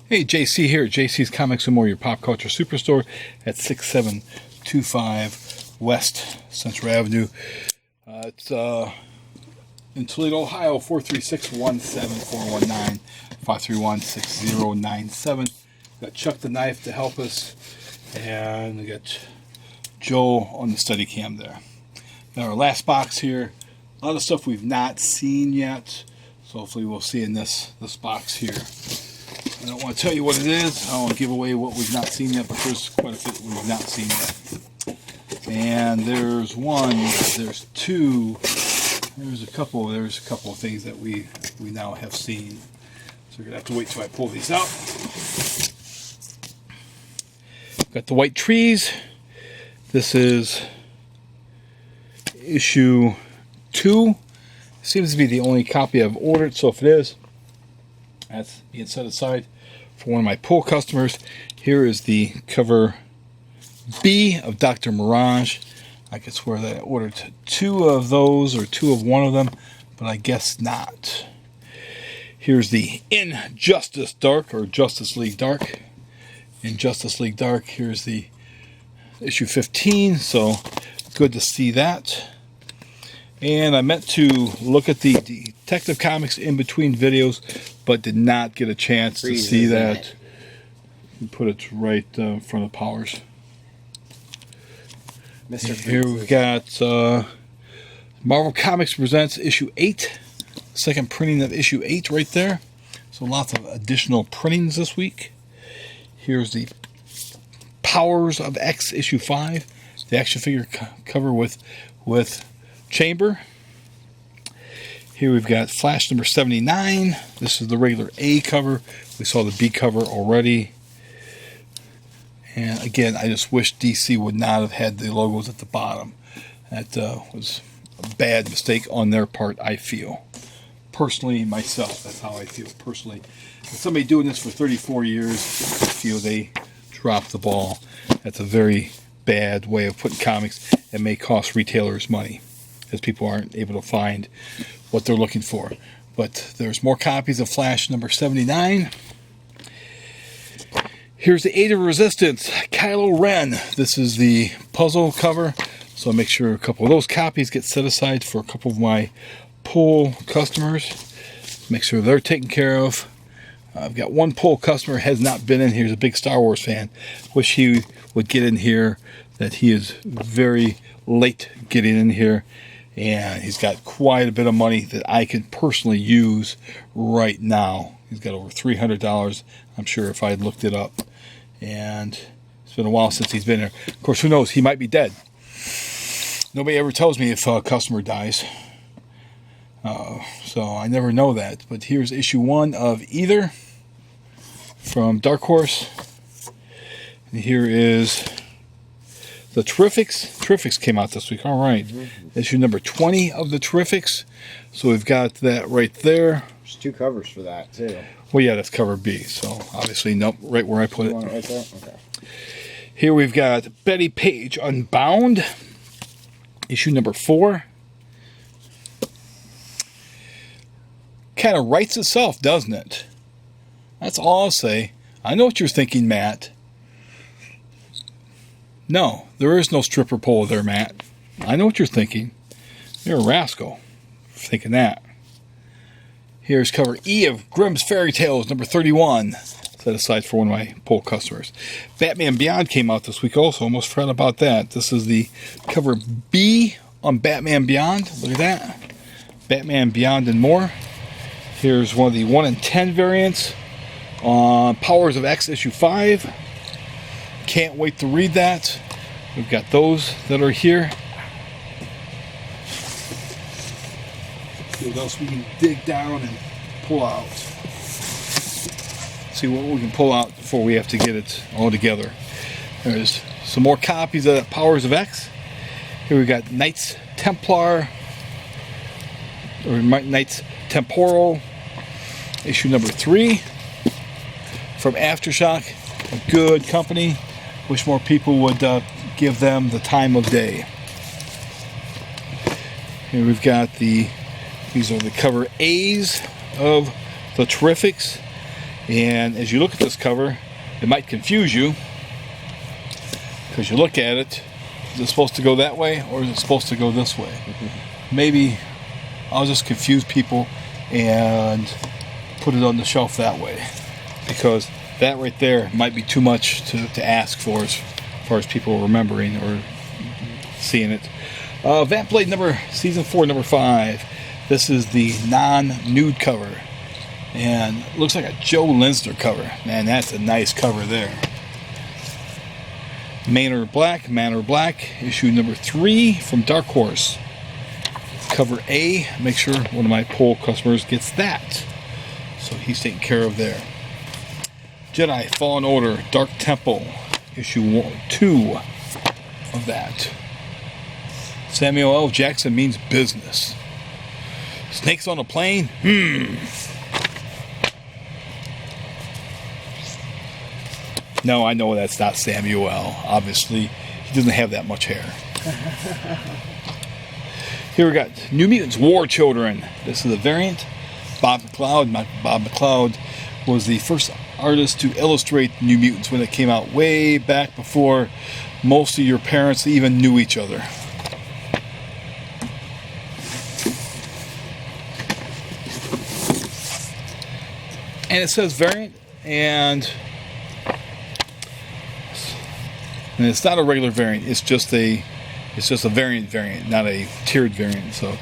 Hey, JC here at JC's Comics and More, your pop culture superstore at 6725 West Central Avenue. It's in Toledo, Ohio, 436-17419, 531-6097. Got Chuck the Knife to help us, and we got Joe on the study cam there. Now our last box here, a lot of stuff we've not seen yet, so hopefully we'll see in this box here. I don't want to tell you what it is. I don't want to give away what we've not seen yet, but there's quite a bit we've not seen yet. And there's one, there's two, there's a couple of things that we now have seen. So we're going to have to wait till I pull these out. Got the White Trees. This is issue 2. Seems to be the only copy I've ordered, so if it is, that's being set aside for one of my pull customers. Here is the cover B of Dr. Mirage. I could swear that I ordered 2 of those or 2 of one of them, but I guess not. Here's the Injustice Dark or Justice League Dark. Injustice League Dark. Here's the issue 15, so good to see that. And I meant to look at the Detective Comics in between videos, but did not get a chance to see that. Put it right in front of Powers. Here we've got Marvel Comics Presents issue 8. Second printing of issue 8 right there. So lots of additional printings this week. Here's the Powers of X issue 5. The action figure cover with Chamber. Here we've got Flash number 79. This is the regular A cover. We saw the B cover already. And again, I just wish DC would not have had the logos at the bottom. That was a bad mistake on their part, I feel. Personally, myself, that's how I feel personally. As somebody doing this for 34 years, I feel they dropped the ball. That's a very bad way of putting comics and may cost retailers money, as people aren't able to find what they're looking for. But there's more copies of Flash number 79. Here's the Age of Resistance, Kylo Ren. This is the puzzle cover, so I'll make sure a couple of those copies get set aside for a couple of my pull customers. Make sure they're taken care of. I've got one pull customer has not been in here. He's a big Star Wars fan. Wish he would get in here. That he is very late getting in here. And he's got quite a bit of money that I can personally use right now. He's got over $300, I'm sure, if I had looked it up. And it's been a while since he's been here. Of course, who knows? He might be dead. Nobody ever tells me if a customer dies. So I never know that. But here's issue 1 of Either from Dark Horse. And here is the Terrifics. Terrifics came out this week. All right. Issue number 20 of the Terrifics. So we've got that right there. There's 2 covers for that, too. Well, yeah, that's cover B. So obviously, nope, right where I put it. Right there? Okay. Here we've got Betty Page Unbound. Issue number 4. Kind of writes itself, doesn't it? That's all I'll say. I know what you're thinking, Matt. No, there is no stripper pole there, Matt. I know what you're thinking. You're a rascal for thinking that. Here's cover E of Grimm's Fairy Tales, number 31. Set aside for one of my poll customers. Batman Beyond came out this week also. Almost forgot about that. This is the cover B on Batman Beyond. Look at that. Batman Beyond and more. Here's one of the 1 in 10 variants on Powers of X issue 5. Can't wait to read that. We've got those that are here. See what else we can dig down and pull out. See what we can pull out before we have to get it all together. There's some more copies of Powers of X. Here we got Knights Templar, or Knights Temporal, issue number 3 from Aftershock. A good company. Wish more people would give them the time of day. Here we've got these are the cover A's of the Terrifics. And as you look at this cover, it might confuse you, because you look at it, is it supposed to go that way or is it supposed to go this way? Maybe I'll just confuse people and put it on the shelf that way, because that right there might be too much to ask for as far as people remembering or seeing it. Vamp Blade Season 4, number 5. This is the non-nude cover. And it looks like a Joe Linsner cover. Man, that's a nice cover there. Manor Black, issue number 3 from Dark Horse. Cover A. Make sure one of my poll customers gets that. So he's taken care of there. Jedi Fallen Order, Dark Temple, issue 2 of that. Samuel L. Jackson means business. Snakes on a plane? No, I know that's not Samuel. Obviously, he doesn't have that much hair. Here we got New Mutants War Children. This is a variant. Bob McLeod. Bob McLeod was the first artist to illustrate New Mutants when it came out way back before most of your parents even knew each other. And it says variant, and it's not a regular variant. It's just a variant, not a tiered variant. So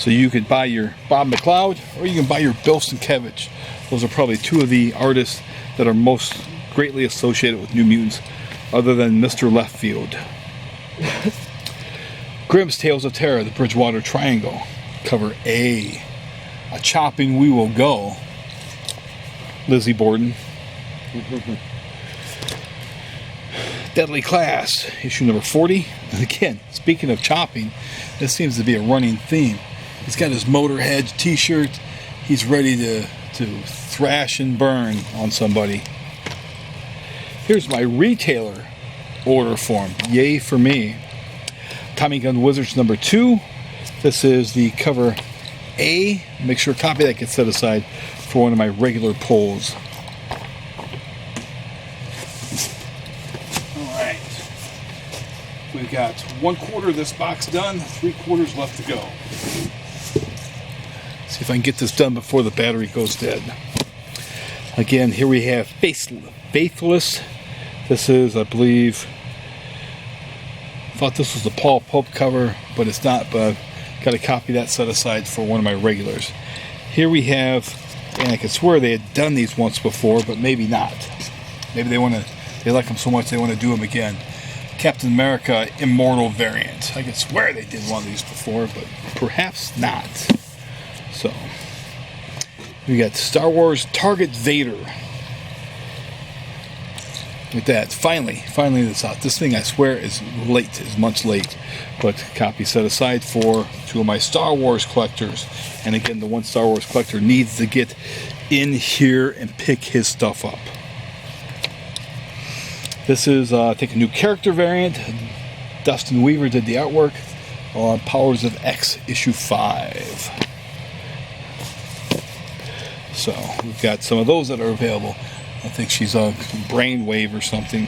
you could buy your Bob McLeod, or you can buy your Bill Sienkiewicz. Those are probably two of the artists that are most greatly associated with New Mutants, other than Mr. Left Field. Grimm's Tales of Terror, the Bridgewater Triangle, cover A. A Chopping We Will Go. Lizzie Borden. Deadly Class, issue number 40. And again, speaking of chopping, this seems to be a running theme. He's got his Motorhead t-shirt. He's ready to thrash and burn on somebody. Here's my retailer order form. Yay for me. Tommy Gun Wizards number 2. This is the cover A. Make sure a copy of that gets set aside for one of my regular polls. Alright. We've got 1/4 of this box done, 3/4 left to go. See if I can get this done before the battery goes dead. Again, here we have Faithless. This is, I believe, thought this was the Paul Pope cover, but it's not, but I've got a copy of that set aside for one of my regulars. Here we have, and I could swear they had done these once before, but maybe not. Maybe they like them so much they want to do them again. Captain America Immortal variant. I could swear they did one of these before, but perhaps not. So, we got Star Wars Target Vader. With that, finally this out. This thing, I swear, is much late, but copy set aside for two of my Star Wars collectors. And again, the one Star Wars collector needs to get in here and pick his stuff up. This is, I think, a new character variant. Dustin Weaver did the artwork on Powers of X issue 5. So we've got some of those that are available. I think she's on Brainwave or something.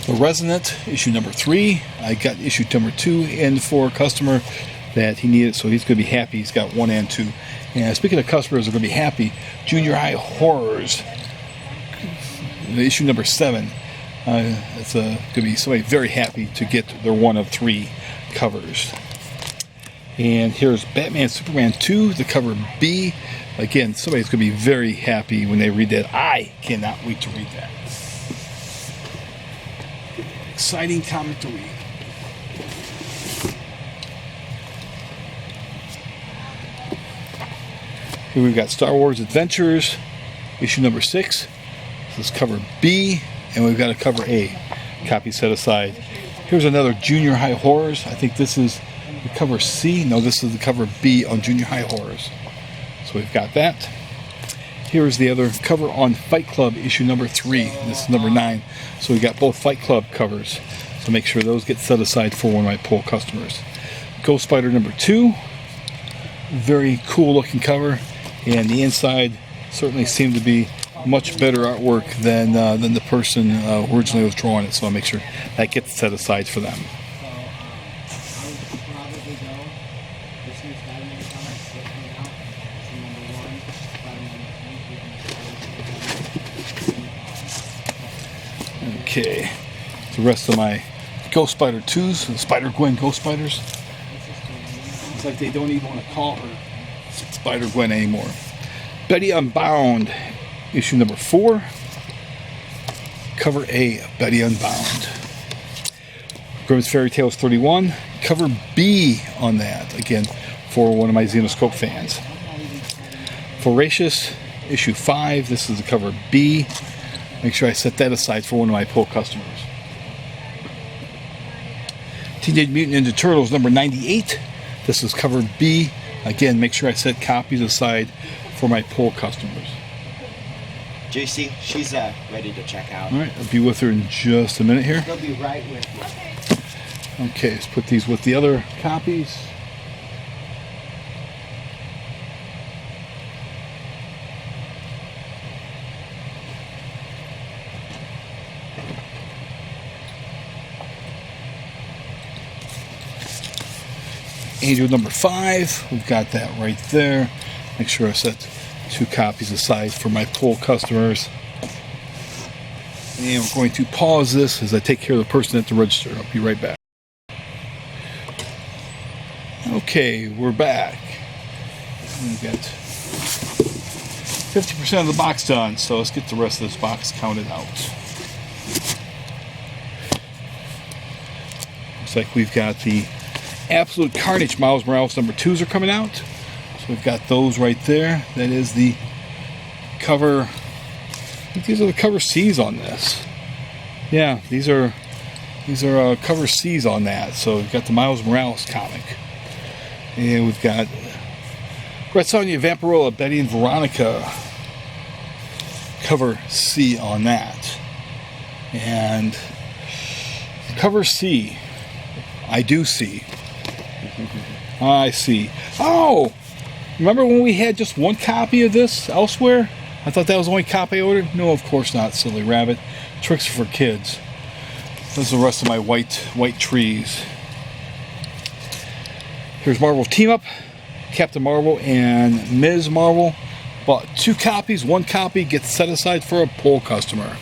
The Resonant, issue number 3. I got issue number 2 in for a customer that he needed, so he's going to be happy. He's got 1 and 2. And speaking of customers who are going to be happy, Junior High Horrors, issue number 7. It's going to be somebody very happy to get their 1 of 3 covers. And here's Batman Superman 2, the cover B. Again, somebody's going to be very happy when they read that. I cannot wait to read that. Exciting comic to read. Here we've got Star Wars Adventures, issue number 6. This is cover B, and we've got a cover A. Copy set aside. Here's another Junior High Horrors. I think this is the cover C. No, this is the cover B on Junior High Horrors. So we've got that. Here's the other cover on Fight Club, issue number 3. This is number 9. So we got both Fight Club covers. So make sure those get set aside for one of my poll customers. Ghost Spider number 2. Very cool looking cover. and the inside certainly seemed to be much better artwork than the person originally was drawing it. So I'll make sure that gets set aside for them. Okay, the rest of my Ghost Spider 2s, the Spider-Gwen Ghost Spiders. It's like they don't even want to call her Spider-Gwen anymore. Betty Unbound, issue number 4. Cover A of Betty Unbound. Grimm's Fairy Tales 31. Cover B on that, again, for one of my Xenoscope fans. Voracious, issue 5. This is the cover B. Make sure I set that aside for one of my pull customers. Teenage Mutant Ninja Turtles number 98. This is cover B. Again, make sure I set copies aside for my pull customers. JC, she's ready to check out. All right, I'll be with her in just a minute here. She'll be right with you. Okay, let's put these with the other copies. Angel number 5, we've got that right there. Make sure I set 2 copies aside for my pull customers. And we're going to pause this as I take care of the person at the register. I'll be right back. Okay, we're back. We've got 50% of the box done, so let's get the rest of this box counted out. Looks like we've got the Absolute Carnage Miles Morales number 2s are coming out. So we've got those right there. That is the cover. I think these are the cover C's on this. Yeah, these are cover C's on that. So we've got the Miles Morales comic. And we've got Red Sonja, Vampirella, Betty and Veronica. Cover C on that. And cover C, I do see. I see. Oh! Remember when we had just one copy of this elsewhere? I thought that was the only copy I ordered. No, of course not, silly rabbit. Tricks are for kids. This is the rest of my white trees. Here's Marvel Team Up. Captain Marvel and Ms. Marvel. Bought 2 copies. 1 copy gets set aside for a pull customer.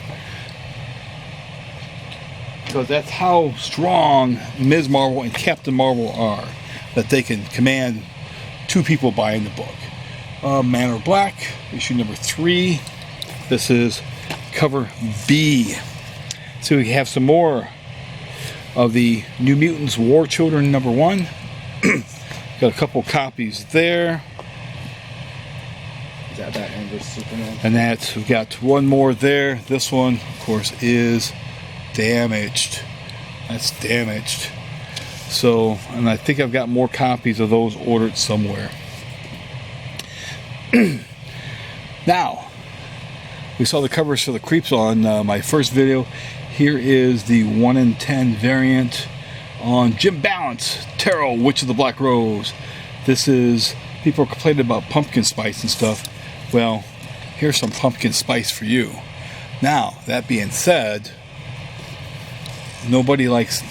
Because that's how strong Ms. Marvel and Captain Marvel are. That they can command 2 people buying the book. Man of Black, issue number 3. This is cover B. So we have some more of the New Mutants War Children number 1. Got a couple copies there. Is that Batman vs Superman? And that we've got one more there. This one, of course, is damaged. That's damaged. So, and I think I've got more copies of those ordered somewhere. Now, we saw the covers for the creeps on my first video. Here is the 1 in 10 variant on Jim Balance, Tarot, Witch of the Black Rose. This is, people are complaining about pumpkin spice and stuff. Well, here's some pumpkin spice for you. Now, that being said, nobody likes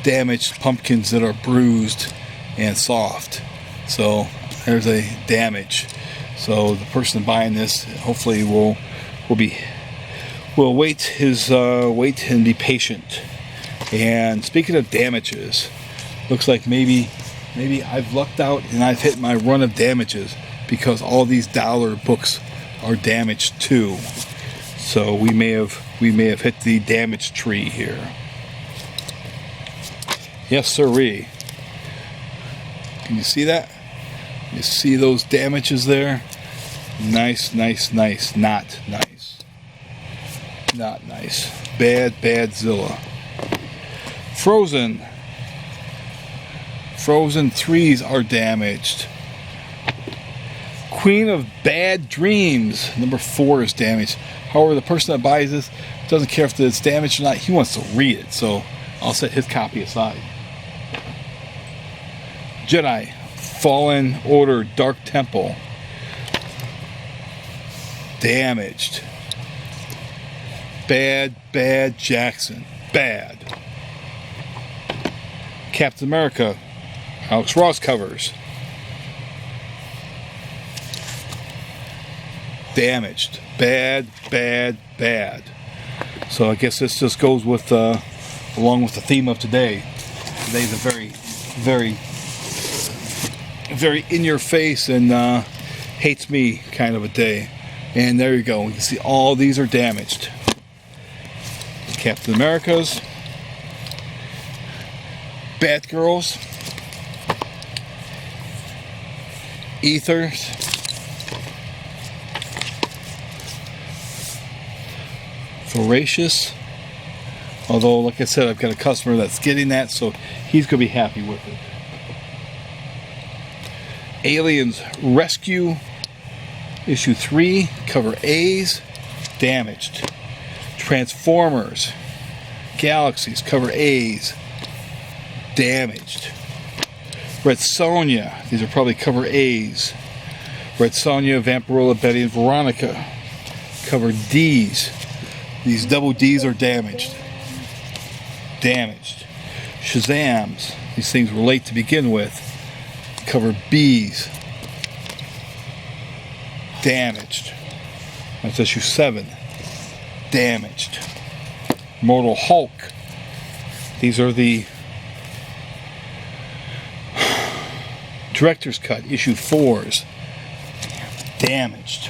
damaged pumpkins that are bruised and soft. So there's a damage. So the person buying this hopefully will wait and be patient. And speaking of damages, looks like maybe I've lucked out and I've hit my run of damages because all these dollar books are damaged too. So we may have hit the damage tree here. Yes, sirree. Can you see that? You see those damages there? Nice, nice, nice. Not nice. Not nice. Bad, bad Zilla. Frozen. Frozen 3s are damaged. Queen of Bad Dreams, number 4 is damaged. However, the person that buys this doesn't care if it's damaged or not. He wants to read it, so I'll set his copy aside. Jedi Fallen Order Dark Temple. damaged. Bad, bad Jackson. Bad. Captain America, Alex Ross covers. Damaged. Bad, bad, bad. So I guess this just goes with, along with the theme of today. Today's a very, very, very in-your-face and hates me kind of a day. And there you go. You can see all these are damaged. Captain America's, Batgirls, Ethers, Voracious. Although, like I said, I've got a customer that's getting that, so he's going to be happy with it. Aliens Rescue, issue 3, cover A's, damaged. Transformers Galaxies, cover A's, damaged. Red Sonja, these are probably cover A's. Red Sonja, Vampirella, Betty, and Veronica, cover D's. These double D's are damaged. Damaged. Shazams, these things were late to begin with, cover B's. Damaged. That's issue 7. Damaged. Mortal Hulk. These are the Director's Cut, issue 4s. Damaged.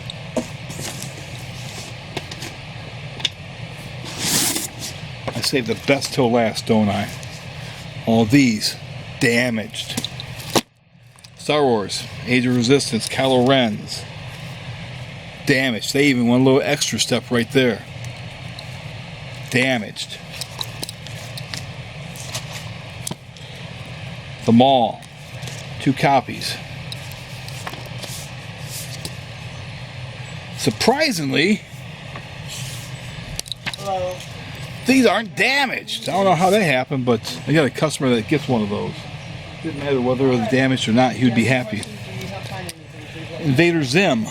I saved the best till last, don't I? All these damaged. Star Wars, Age of Resistance, Kylo Ren's. Damaged. They even went a little extra step right there. Damaged. The Mall, 2 copies. Surprisingly, Hello. these aren't damaged. I don't know how that happened, but I got a customer that gets one of those. Didn't matter whether it was damaged or not, he would be happy. Invader Zim,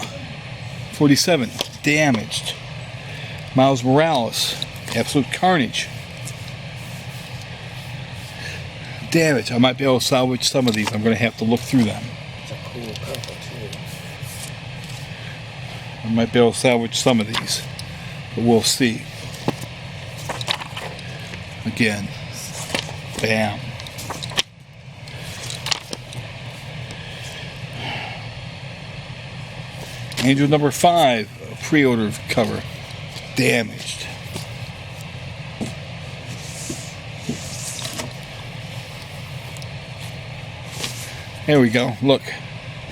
47, damaged. Miles Morales, Absolute Carnage, damaged. I might be able to salvage some of these. I'm going to have to look through them. It's a cool cover too. I might be able to salvage some of these, but we'll see. Again, bam. Angel number 5, a pre-order cover, damaged. There we go, look,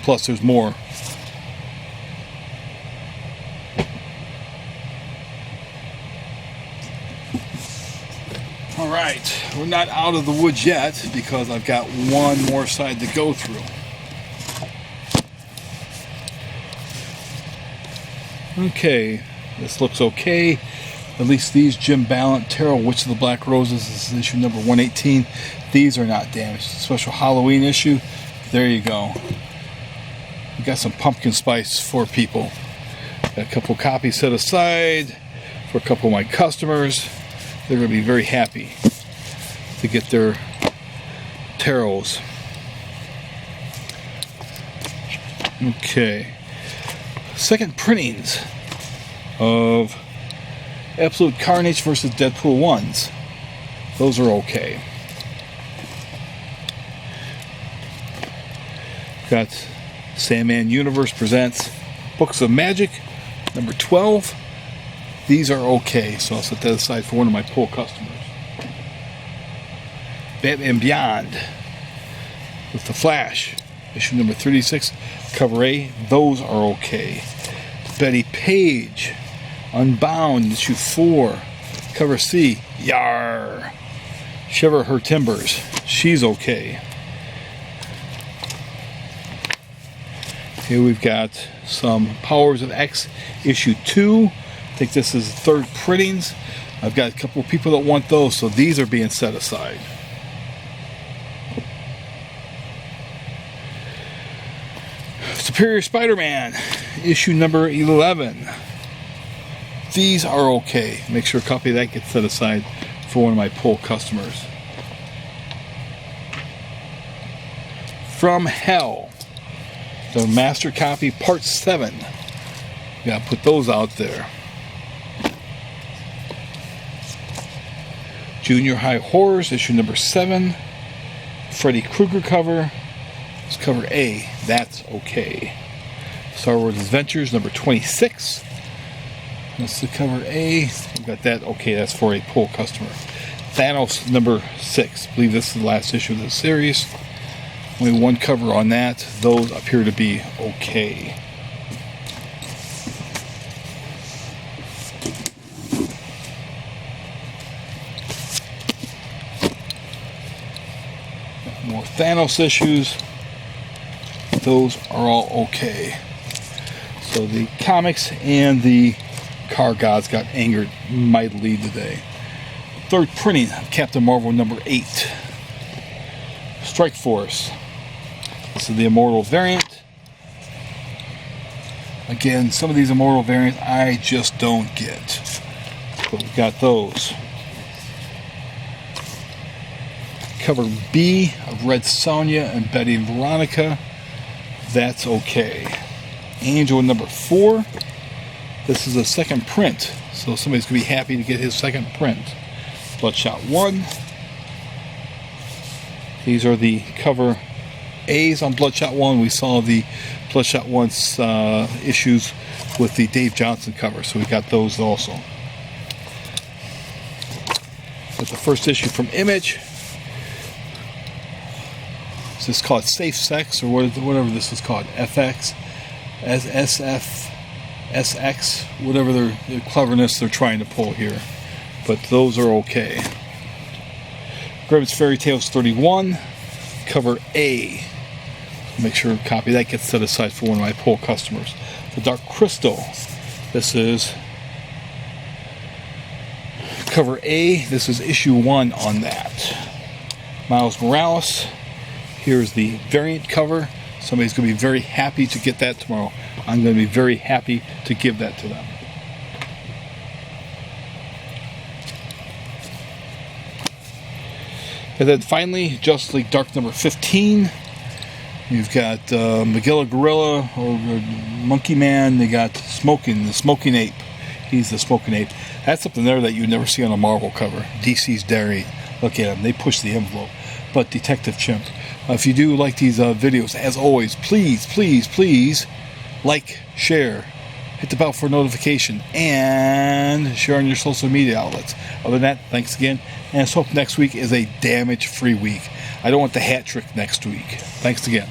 plus there's more. Alright, we're not out of the woods yet because I've got one more side to go through. Okay, this looks okay. At least these Jim Ballant Tarot Witch of the Black Roses, this is issue number 118. These are not damaged. Special Halloween issue. There you go. We got some pumpkin spice for people. Got a couple copies set aside for a couple of my customers. They're going to be very happy to get their tarots. Okay. Second printings of Absolute Carnage versus Deadpool 1s. Those are okay. Got Sandman Universe presents Books of Magic, number 12. These are okay, so I'll set that aside for one of my pull customers. Batman Beyond with the Flash, issue number 36, cover A. Those are okay. Betty Page, Unbound, issue 4, cover C. Yar. Shiver Her Timbers. She's okay. Here we've got some Powers of X, issue 2. I think this is the third printings. I've got a couple of people that want those, so these are being set aside. Superior Spider-Man, issue number 11. these are okay. Make sure a copy of that gets set aside for one of my pull customers. From Hell, the master copy, part 7. Gotta put those out there. Junior High Horrors, issue number 7. Freddy Krueger cover. It's cover A. That's okay. Star Wars Adventures number 26. That's the cover A. We got that. Okay, that's for a pull customer. Thanos number 6. I believe this is the last issue of the series. Only one cover on that. Those appear to be okay. More Thanos issues. Those are all okay. So the comics and the car gods got angered mightily today. Third printing of Captain Marvel number 8. Strike Force. This is the Immortal variant. Again, some of these Immortal variants I just don't get. But we've got those. Cover B of Red Sonja and Betty and Veronica. That's okay. Angel number 4. This is a second print, so somebody's going to be happy to get his second print. Bloodshot 1. These are the cover A's on Bloodshot 1. We saw the Bloodshot 1's issues with the Dave Johnson cover, so we got those also. That's the first issue from Image. Is this called Safe Sex, or whatever this is called? FX, SF, SX, whatever their cleverness they're trying to pull here. But those are okay. Grimm's Fairy Tales 31, cover A. Make sure a copy of that gets set aside for one of my pull customers. The Dark Crystal. This is cover A. This is issue 1 on that. Miles Morales. Here's the variant cover. Somebody's going to be very happy to get that tomorrow. I'm going to be very happy to give that to them. And then finally, Justice League Dark number 15. You've got Magilla Gorilla or Monkey Man. They got the Smoking Ape. He's the Smoking Ape. That's something there that you never see on a Marvel cover. DC's daring. Look at them. They push the envelope. But Detective Chimp. If you do like these videos, as always, please like, share, hit the bell for notification, and share on your social media outlets. Other than that, thanks again, and let's hope next week is a damage-free week. I don't want the hat trick next week. Thanks again.